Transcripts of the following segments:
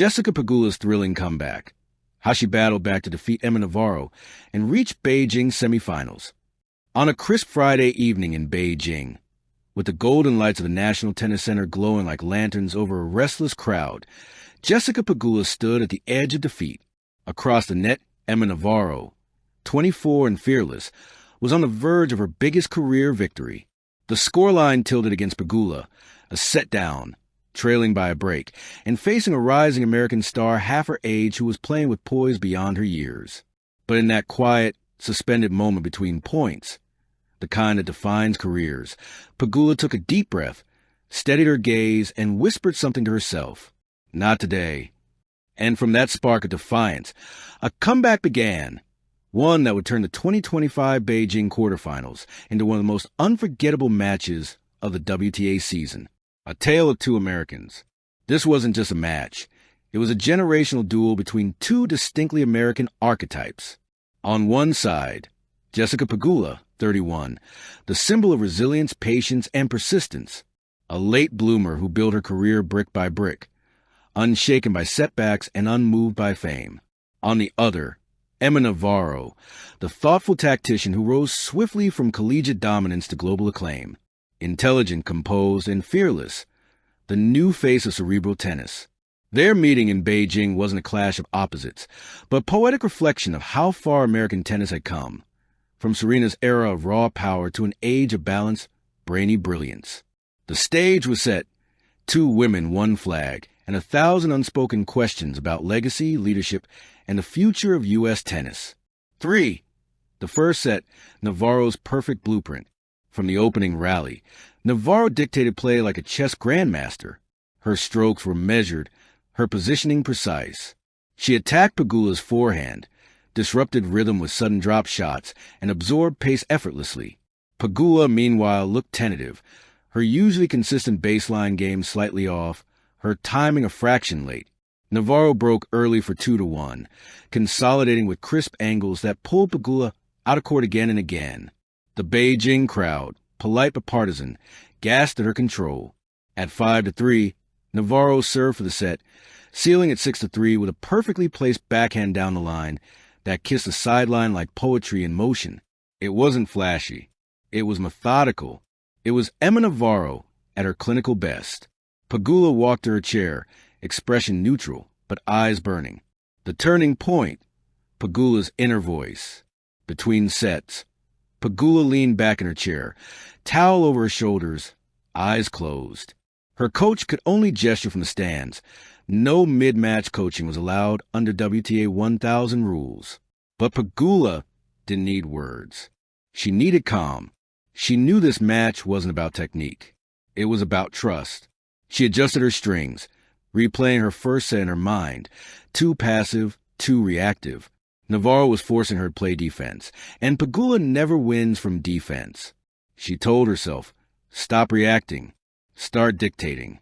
Jessica Pegula's thrilling comeback, how she battled back to defeat Emma Navarro and reach Beijing semifinals. On a crisp Friday evening in Beijing, with the golden lights of the National Tennis Center glowing like lanterns over a restless crowd, Jessica Pegula stood at the edge of defeat. Across the net, Emma Navarro, 24 and fearless, was on the verge of her biggest career victory. The scoreline tilted against Pegula, a set down, trailing by a break, and facing a rising American star half her age who was playing with poise beyond her years. But in that quiet, suspended moment between points, the kind that defines careers, Pegula took a deep breath, steadied her gaze, and whispered something to herself. Not today. And from that spark of defiance, a comeback began, one that would turn the 2025 Beijing quarterfinals into one of the most unforgettable matches of the WTA season. A tale of two Americans. This wasn't just a match. It was a generational duel between two distinctly American archetypes. On one side, Jessica Pegula, 31, the symbol of resilience, patience, and persistence, a late bloomer who built her career brick by brick, unshaken by setbacks and unmoved by fame. On the other, Emma Navarro, the thoughtful tactician who rose swiftly from collegiate dominance to global acclaim. Intelligent, composed, and fearless, the new face of cerebral tennis. Their meeting in Beijing wasn't a clash of opposites, but a poetic reflection of how far American tennis had come, from Serena's era of raw power to an age of balanced, brainy brilliance. The stage was set, two women, one flag, and 1,000 unspoken questions about legacy, leadership, and the future of U.S. tennis. 3. The first set, Navarro's perfect blueprint. From the opening rally, Navarro dictated play like a chess grandmaster. Her strokes were measured, her positioning precise. She attacked Pegula's forehand, disrupted rhythm with sudden drop shots, and absorbed pace effortlessly. Pegula, meanwhile, looked tentative, her usually consistent baseline game slightly off, her timing a fraction late. Navarro broke early for 2-1, consolidating with crisp angles that pulled Pegula out of court again and again. The Beijing crowd, polite but partisan, gasped at her control. At 5-3, Navarro served for the set, sealing at 6-3 with a perfectly placed backhand down the line that kissed the sideline like poetry in motion. It wasn't flashy. It was methodical. It was Emma Navarro at her clinical best. Pegula walked to her chair, expression neutral, but eyes burning. The turning point, Pegula's inner voice. Between sets, Pegula leaned back in her chair, towel over her shoulders, eyes closed. Her coach could only gesture from the stands. No mid-match coaching was allowed under WTA 1000 rules. But Pegula didn't need words. She needed calm. She knew this match wasn't about technique. It was about trust. She adjusted her strings, replaying her first set in her mind, too passive, too reactive. Navarro was forcing her to play defense, and Pegula never wins from defense. She told herself, stop reacting, start dictating.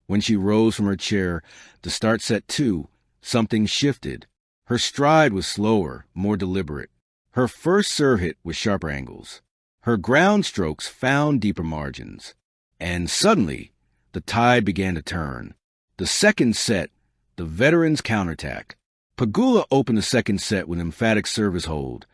When she rose from her chair to start set 2, something shifted. Her stride was slower, more deliberate. Her first serve hit with sharper angles. Her ground strokes found deeper margins. And suddenly, the tide began to turn. The second set, the veteran's counterattack. Pegula opened the second set with emphatic service hold,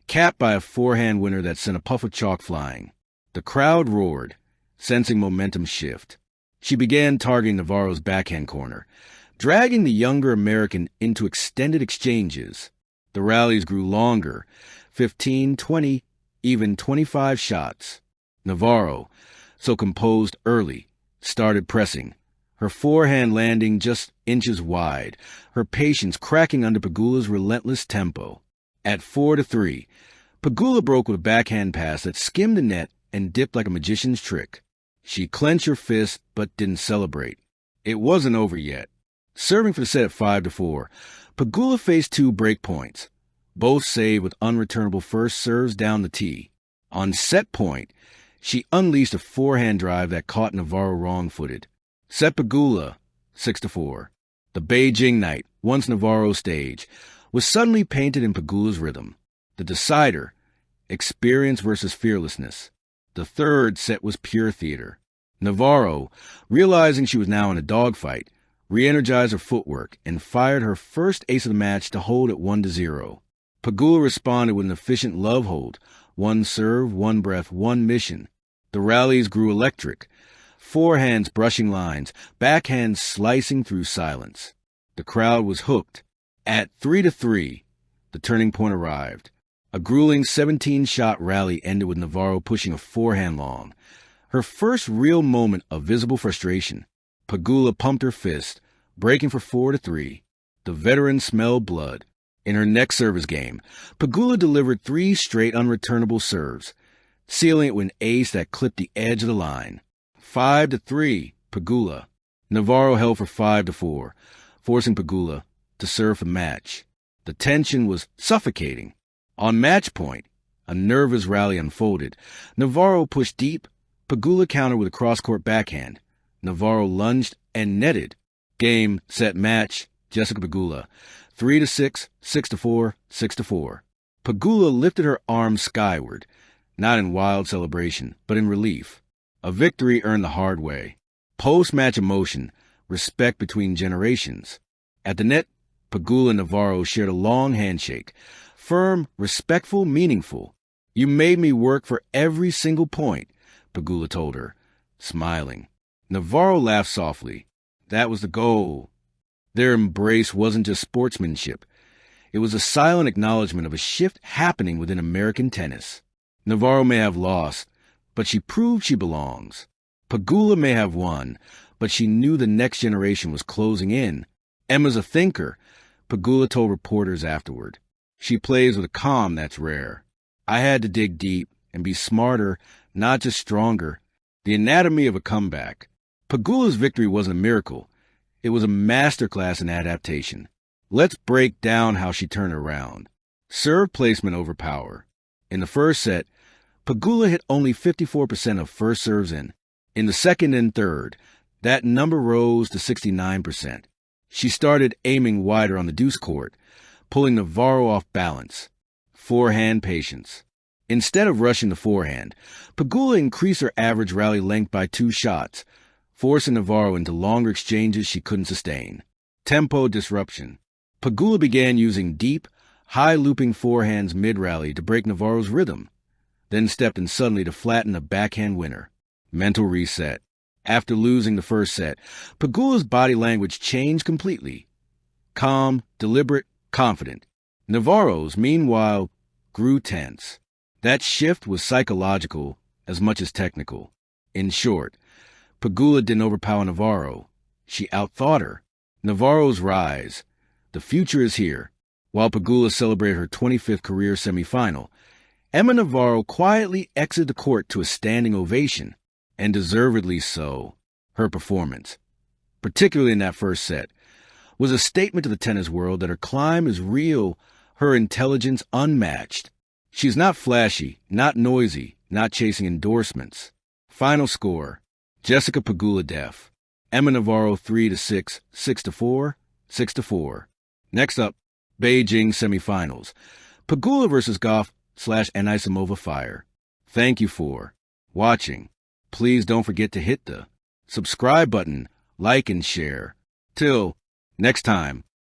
capped by a forehand winner that sent a puff of chalk flying. The crowd roared, sensing momentum shift. She began targeting Navarro's backhand corner, dragging the younger American into extended exchanges. The rallies grew longer, 15, 20, even 25 shots. Navarro, so composed early, started pressing, her forehand landing just inches wide, her patience cracking under Pegula's relentless tempo. At 4-3, Pegula broke with a backhand pass that skimmed the net and dipped like a magician's trick. She clenched her fist but didn't celebrate. It wasn't over yet. Serving for the set at 5-4, Pegula faced 2 break points, both saved with unreturnable first serves down the tee. On set point, she unleashed a forehand drive that caught Navarro wrong-footed. Set Pegula, 6-4. The Beijing night, once Navarro's stage, was suddenly painted in Pegula's rhythm. The decider, experience versus fearlessness. The third set was pure theater. Navarro, realizing she was now in a dogfight, re-energized her footwork, and fired her first ace of the match to hold it 1-0. Pegula responded with an efficient love hold, one serve, one breath, one mission. The rallies grew electric, forehands brushing lines, backhands slicing through silence. The crowd was hooked. At 3-3, the turning point arrived. A grueling 17-shot rally ended with Navarro pushing a forehand long. Her first real moment of visible frustration. Pegula pumped her fist, breaking for 4-3. The veteran smelled blood. In her next service game, Pegula delivered 3 straight unreturnable serves, sealing it with an ace that clipped the edge of the line. 5-3, Pegula. Navarro held for 5-4, forcing Pegula to serve the match. The tension was suffocating. On match point, a nervous rally unfolded. Navarro pushed deep. Pegula countered with a cross-court backhand. Navarro lunged and netted. Game, set, match, Jessica Pegula. 3-6, 6-4, 6-4. Pegula lifted her arms skyward, not in wild celebration, but in relief. A victory earned the hard way. Post-match emotion, respect between generations. At the net, Pegula and Navarro shared a long handshake. Firm, respectful, meaningful. You made me work for every single point, Pegula told her, smiling. Navarro laughed softly. That was the goal. Their embrace wasn't just sportsmanship. It was a silent acknowledgement of a shift happening within American tennis. Navarro may have lost, but she proved she belongs. Pegula may have won, but she knew the next generation was closing in. Emma's a thinker, Pegula told reporters afterward. She plays with a calm that's rare. I had to dig deep and be smarter, not just stronger. The anatomy of a comeback. Pegula's victory wasn't a miracle. It was a masterclass in adaptation. Let's break down how she turned around. Serve placement over power. In the first set, Pegula hit only 54% of first serves in. In the second and third, that number rose to 69%. She started aiming wider on the deuce court, pulling Navarro off balance. Forehand patience. Instead of rushing the forehand, Pegula increased her average rally length by 2 shots, forcing Navarro into longer exchanges she couldn't sustain. Tempo disruption. Pegula began using deep, high-looping forehands mid-rally to break Navarro's rhythm, then stepped in suddenly to flatten a backhand winner. Mental reset. After losing the first set, Pegula's body language changed completely. Calm, deliberate, confident. Navarro's, meanwhile, grew tense. That shift was psychological as much as technical. In short, Pegula didn't overpower Navarro. She outthought her. Navarro's rise. The future is here. While Pegula celebrated her 25th career semifinal, Emma Navarro quietly exited the court to a standing ovation, and deservedly so. Her performance, particularly in that first set, was a statement to the tennis world that her climb is real, her intelligence unmatched. She's not flashy, not noisy, not chasing endorsements. Final score, Jessica Pegula def. Emma Navarro 3-6, 6-4, 6-4. Next up, Beijing semifinals. Pegula versus Goff/Anisimova Fire. Thank you for watching. Please don't forget to hit the subscribe button, like and share. Till next time.